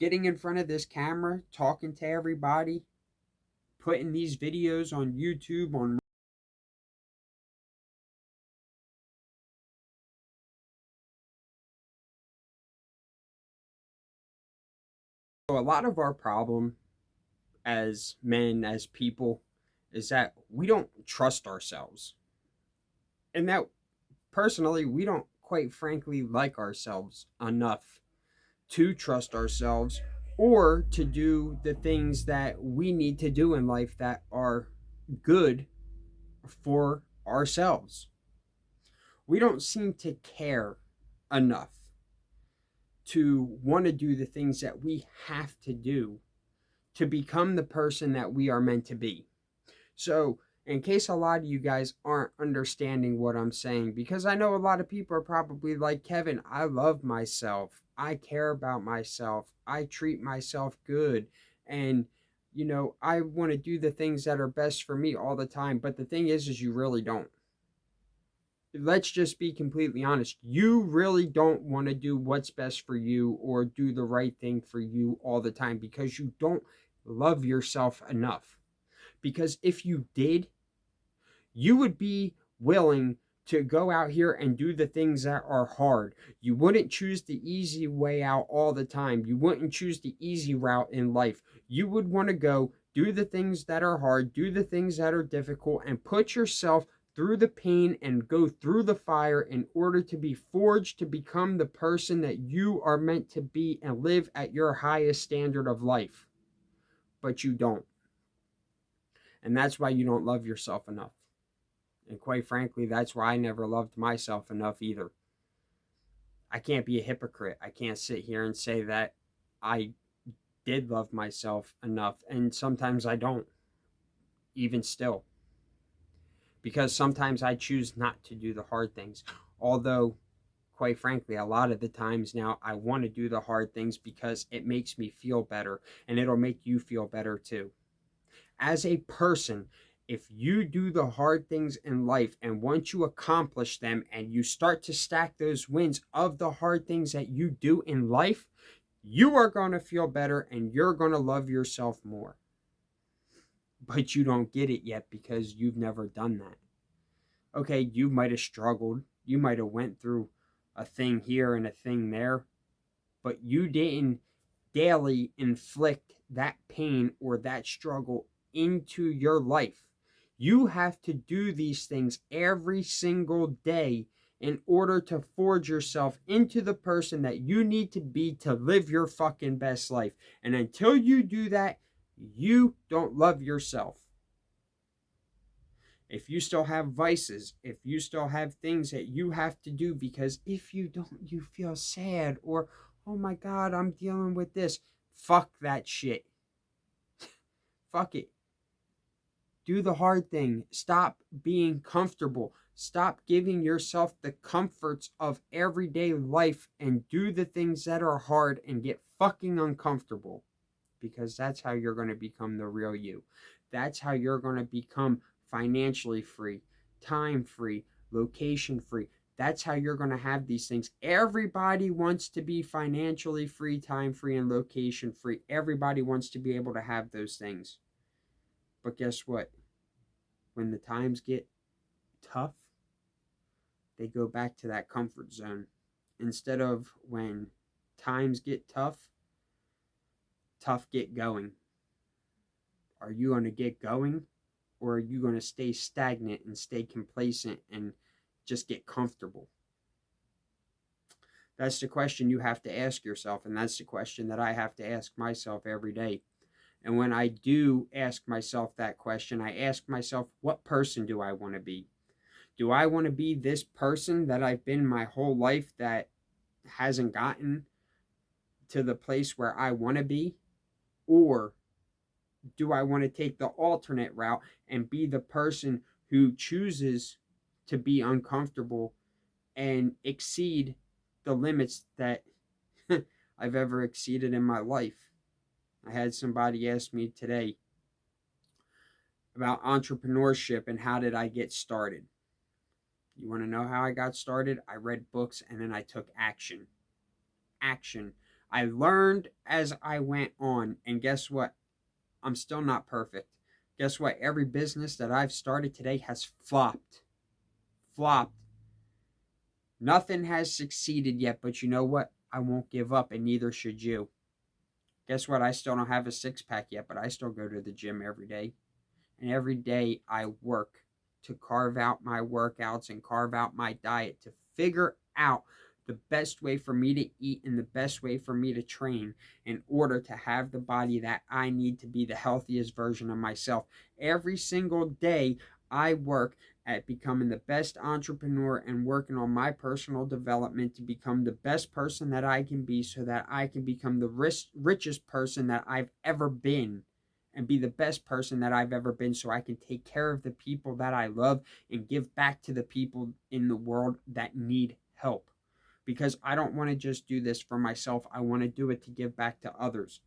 getting in front of this camera, talking to everybody, putting these videos on YouTube, on a lot of our problem as men, as people, is that we don't trust ourselves. And that personally, we don't quite frankly like ourselves enough to trust ourselves or to do the things that we need to do in life that are good for ourselves. We don't seem to care enough to want to do the things that we have to do to become the person that we are meant to be. So, in case a lot of you guys aren't understanding what I'm saying, because I know a lot of people are probably like, Kevin, I love myself. I care about myself. I treat myself good. And, I want to do the things that are best for me all the time. But the thing is you really don't. Let's just be completely honest. You really don't want to do what's best for you or do the right thing for you all the time because you don't love yourself enough. Because if you did, you would be willing to go out here and do the things that are hard. You wouldn't choose the easy way out all the time. You wouldn't choose the easy route in life. You would want to go do the things that are hard, do the things that are difficult, and put yourself through the pain and go through the fire in order to be forged to become the person that you are meant to be and live at your highest standard of life. But you don't. And that's why you don't love yourself enough. And quite frankly, that's why I never loved myself enough either. I can't be a hypocrite. I can't sit here and say that I did love myself enough. And sometimes I don't, even still. Because sometimes I choose not to do the hard things. Although, quite frankly, a lot of the times now I want to do the hard things because it makes me feel better and it'll make you feel better too. As a person, if you do the hard things in life and once you accomplish them and you start to stack those wins of the hard things that you do in life, you are going to feel better and you're going to love yourself more. But you don't get it yet because you've never done that. Okay, you might have struggled. You might have went through a thing here and a thing there, but you didn't daily inflict that pain or that struggle into your life. You have to do these things every single day in order to forge yourself into the person that you need to be to live your fucking best life. And until you do that, you don't love yourself. If you still have vices, if you still have things that you have to do because if you don't, you feel sad or, oh my God, I'm dealing with this. Fuck that shit. Fuck it. Do the hard thing. Stop being comfortable. Stop giving yourself the comforts of everyday life and do the things that are hard and get fucking uncomfortable because that's how you're going to become the real you. That's how you're going to become financially free, time free, location free. That's how you're going to have these things. Everybody wants to be financially free, time free, and location free. Everybody wants to be able to have those things. But guess what? When the times get tough, they go back to that comfort zone. Instead of when times get tough, tough get going. Are you going to get going? Or are you going to stay stagnant and stay complacent and just get comfortable? That's the question you have to ask yourself, and that's the question that I have to ask myself every day. And when I do ask myself that question, I ask myself, what person do I want to be? Do I want to be this person that I've been my whole life that hasn't gotten to the place where I want to be? Or do I want to take the alternate route and be the person who chooses to be uncomfortable and exceed the limits that I've ever exceeded in my life? I had somebody ask me today about entrepreneurship and how did I get started. You want to know how I got started? I read books and then I took action. Action. I learned as I went on, and guess what? I'm still not perfect. Guess what? Every business that I've started today has flopped. Flopped. Nothing has succeeded yet, but you know what? I won't give up, and neither should you. Guess what? I still don't have a six pack yet, but I still go to the gym every day. And every day I work to carve out my workouts and carve out my diet to figure out the best way for me to eat and the best way for me to train in order to have the body that I need to be the healthiest version of myself. Every single day I work at becoming the best entrepreneur and working on my personal development to become the best person that I can be so that I can become the richest person that I've ever been and be the best person that I've ever been so I can take care of the people that I love and give back to the people in the world that need help. Because I don't want to just do this for myself. I want to do it to give back to others.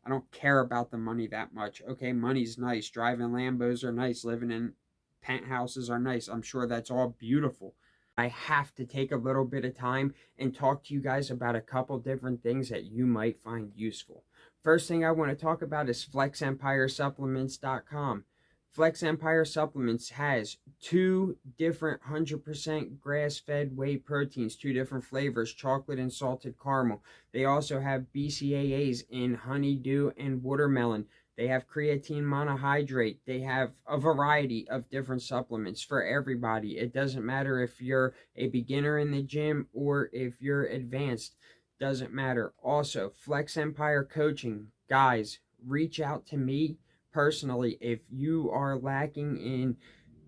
I don't care about the money that much. Okay, money's nice. Driving Lambos are nice. Living in penthouses are nice. I'm sure that's all beautiful. I have to take a little bit of time and talk to you guys about a couple different things that you might find useful. First thing I want to talk about is FlexEmpireSupplements.com. Flex Empire Supplements has two different 100% grass-fed whey proteins, two different flavors, chocolate and salted caramel. They also have BCAAs in honeydew and watermelon. They have creatine monohydrate. They have a variety of different supplements for everybody. It doesn't matter if you're a beginner in the gym or if you're advanced. Doesn't matter. Also, Flex Empire Coaching. Guys, reach out to me personally if you are lacking in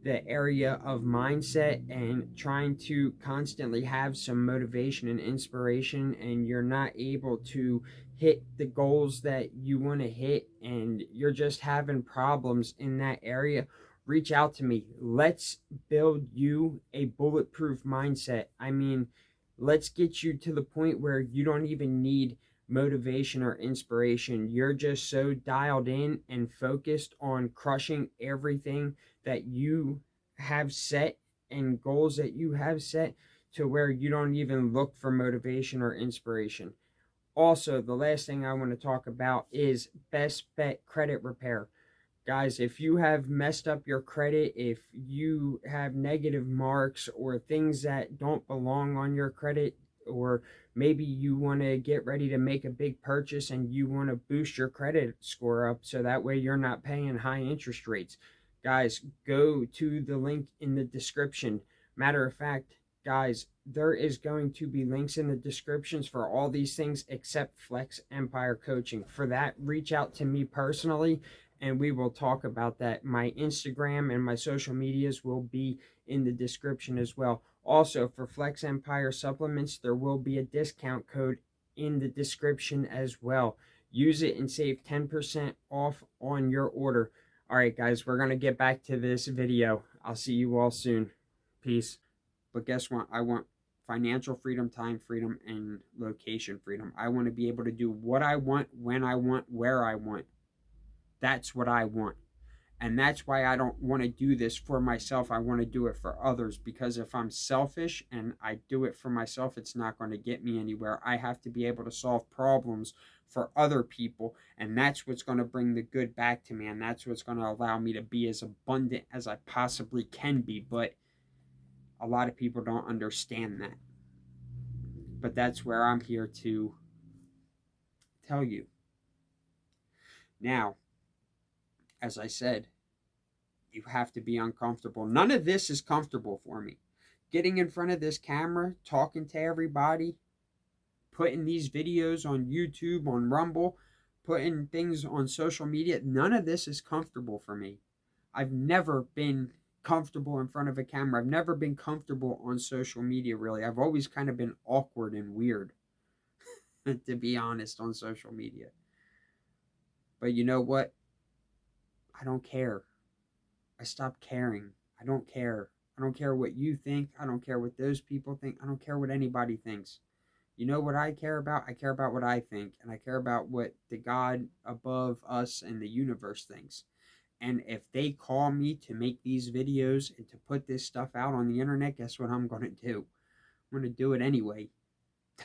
the area of mindset and trying to constantly have some motivation and inspiration, and you're not able to hit the goals that you want to hit and you're just having problems in that area, reach out to me. Let's build you a bulletproof mindset. I mean, let's get you to the point where you don't even need motivation or inspiration. You're just so dialed in and focused on crushing everything that you have set and goals that you have set to where you don't even look for motivation or inspiration. Also, the last thing I want to talk about is Best Bet Credit Repair. Guys, if you have messed up your credit, if you have negative marks or things that don't belong on your credit, or maybe you want to get ready to make a big purchase and you want to boost your credit score up so that way you're not paying high interest rates, guys, go to the link in the description. Matter of fact, guys, there is going to be links in the descriptions for all these things except Flex Empire Coaching. For that, reach out to me personally and we will talk about that. My Instagram and my social medias will be in the description as well. Also, for Flex Empire Supplements, there will be a discount code in the description as well. Use it and save 10% off on your order. All right, guys, we're going to get back to this video. I'll see you all soon. Peace. But guess what? I want financial freedom, time freedom, and location freedom. I want to be able to do what I want, when I want, where I want. That's what I want. And that's why I don't want to do this for myself. I want to do it for others, because if I'm selfish and I do it for myself, it's not going to get me anywhere. I have to be able to solve problems for other people, and that's what's going to bring the good back to me, and that's what's going to allow me to be as abundant as I possibly can be. But a lot of people don't understand that. But that's where I'm here to tell you. Now, as I said, you have to be uncomfortable. None of this is comfortable for me. Getting in front of this camera, talking to everybody, putting these videos on YouTube, on Rumble, putting things on social media, none of this is comfortable for me. I've never been comfortable in front of a camera. I've never been comfortable on social media, really. I've always kind of been awkward and weird, to be honest, on social media. But you know what? I don't care. I stopped caring. I don't care. I don't care what you think. I don't care what those people think. I don't care what anybody thinks. You know what I care about? I care about what I think. And I care about what the God above us and the universe thinks. And if they call me to make these videos and to put this stuff out on the internet, guess what I'm going to do? I'm going to do it anyway.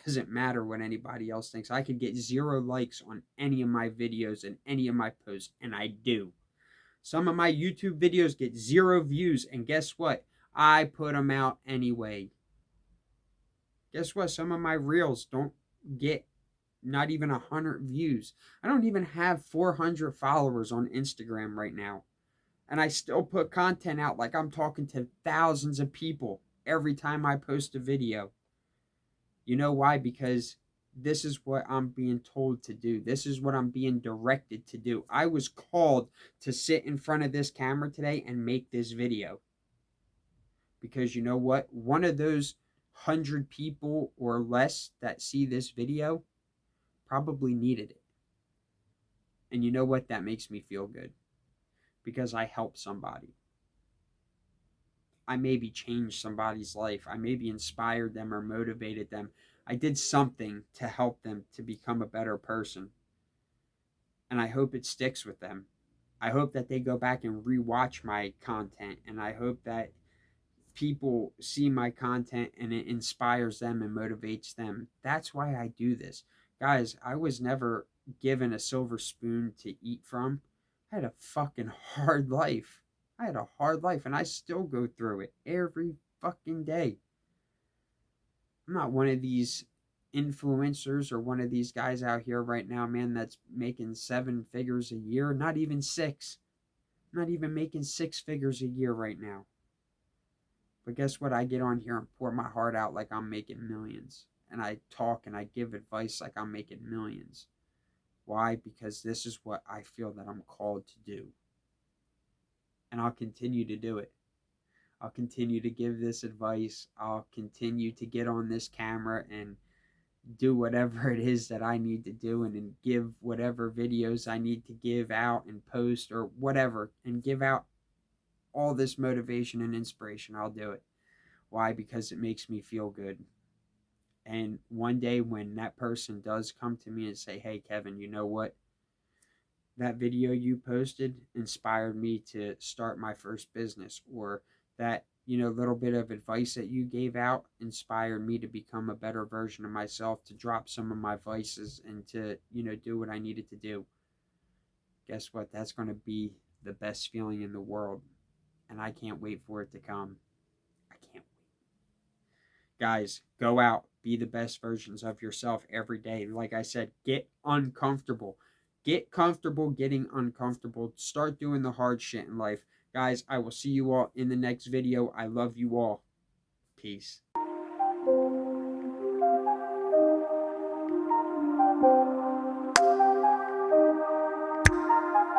Doesn't matter what anybody else thinks. I could get 0 likes on any of my videos and any of my posts, and I do. Some of my YouTube videos get 0 views, and guess what? I put them out anyway. Guess what? Some of my reels don't get not even 100 views. I don't even have 400 followers on Instagram right now. And I still put content out like I'm talking to thousands of people every time I post a video. You know why? Because this is what I'm being told to do. This is what I'm being directed to do. I was called to sit in front of this camera today and make this video. Because you know what? One of those 100 people or less that see this video probably needed it. And you know what? That makes me feel good. Because I helped somebody. I maybe changed somebody's life. I maybe inspired them or motivated them. I did something to help them to become a better person. And I hope it sticks with them. I hope that they go back and rewatch my content. And I hope that people see my content and it inspires them and motivates them. That's why I do this. Guys, I was never given a silver spoon to eat from. I had a fucking hard life. I had a hard life and I still go through it every fucking day. I'm not one of these influencers or one of these guys out here right now, man, that's making 7 figures a year. Not even 6. I'm not even making 6 figures a year right now. But guess what? I get on here and pour my heart out like I'm making millions. And I talk and I give advice like I'm making millions. Why? Because this is what I feel that I'm called to do. And I'll continue to do it. I'll continue to give this advice. I'll continue to get on this camera and do whatever it is that I need to do and give whatever videos I need to give out and post or whatever and give out all this motivation and inspiration. I'll do it. Why? Because it makes me feel good. And one day when that person does come to me and say, hey, Kevin, you know what? That video you posted inspired me to start my first business, or that, little bit of advice that you gave out inspired me to become a better version of myself, to drop some of my vices and to, do what I needed to do. Guess what? That's going to be the best feeling in the world. And I can't wait for it to come. I can't wait. Guys, go out. Be the best versions of yourself every day. Like I said, get uncomfortable. Get comfortable getting uncomfortable. Start doing the hard shit in life. Guys, I will see you all in the next video. I love you all. Peace.